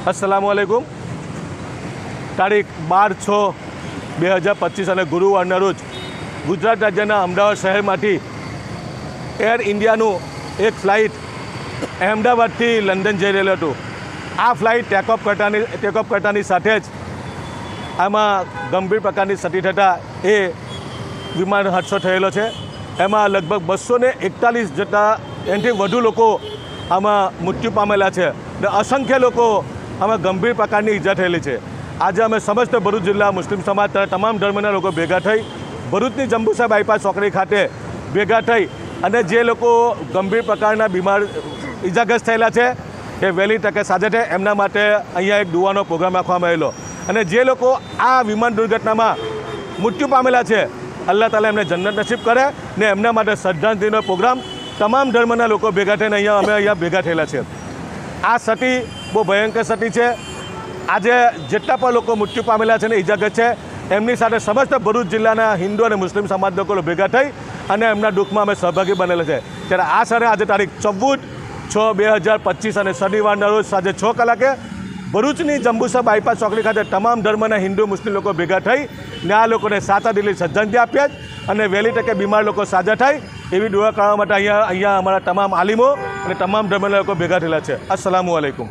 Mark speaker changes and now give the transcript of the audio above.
Speaker 1: अस्सलामुअलैकुम। तारीख 12/6/2025 અને ગુરુવારના રોજ ગુજરાત રાજ્યના અમદાવાદ શહેરમાંથી એર ઇન્ડિયાનું એક ફ્લાઇટ અહેમદાબાદથી લંડન જઈ રહેલું હતું। આ ફ્લાઇટ ટેકઓફ કરતાની સાથે જ આમાં ગંભીર પ્રકારની ક્ષતિ થતાં એ વિમાન હાદસો થયેલો છે। એમાં લગભગ 241 જેટલા એનાથી વધુ લોકો આમાં મૃત્યુ પામેલા છે અને અસંખ્ય લોકો આમાં ગંભીર પ્રકારની ઈજા થયેલી છે। આજે અમે સમસ્ત ભરૂચ જિલ્લા મુસ્લિમ સમાજ તમામ ધર્મના લોકો ભેગા થઈ ભરૂચની જંબુસર બાયપાસ ચોકડી ખાતે ભેગા થઈ અને જે લોકો ગંભીર પ્રકારના બીમાર ઈજાગ્રસ્ત થયેલા છે એ વહેલી તકે સાજા થાય એમના માટે અહીંયા એક દુઆનો પ્રોગ્રામ રાખવામાં આવેલો અને જે લોકો આ વિમાન દુર્ઘટનામાં મૃત્યુ પામેલા છે અલ્લાહ તાલા એમને જન્નત નસીબ કરે ને એમના માટે શ્રદ્ધાંજલિનો પ્રોગ્રામ તમામ ધર્મના લોકો ભેગા થઈને અમે અહીંયા ભેગા થયેલા છે। આ ક્ષતિ બહુ ભયંકર ક્ષતિ છે। આજે જેટલા પણ લોકો મૃત્યુ પામેલા છે ને ઈજાગ્રસ્ત છે એમની સાથે સમસ્ત ભરૂચ જિલ્લાના હિન્દુ અને મુસ્લિમ સમાજ લોકો ભેગા થઈ અને એમના દુઃખમાં અમે સહભાગી બનેલા છે। ત્યારે આ સાથે આજે તારીખ 14/6/2025 અને શનિવારના રોજ સાંજે 6 કલાકે ભરૂચની જંબુસર બાયપાસ ચોકડી ખાતે તમામ ધર્મના હિન્દુ મુસ્લિમ લોકો ભેગા થઈ ને આ લોકોને સાચા દિલથી શ્રદ્ધાંજલિ આપ્યા અને વહેલી તકે બીમાર લોકો સાજા થાય એવી દુઆ કરવા માટે અહીંયા અમારા તમામ આલિમો અને તમામ ધર્મના લોકો ભેગા થયેલા છે। અસ્સલામુ અલૈકુમ।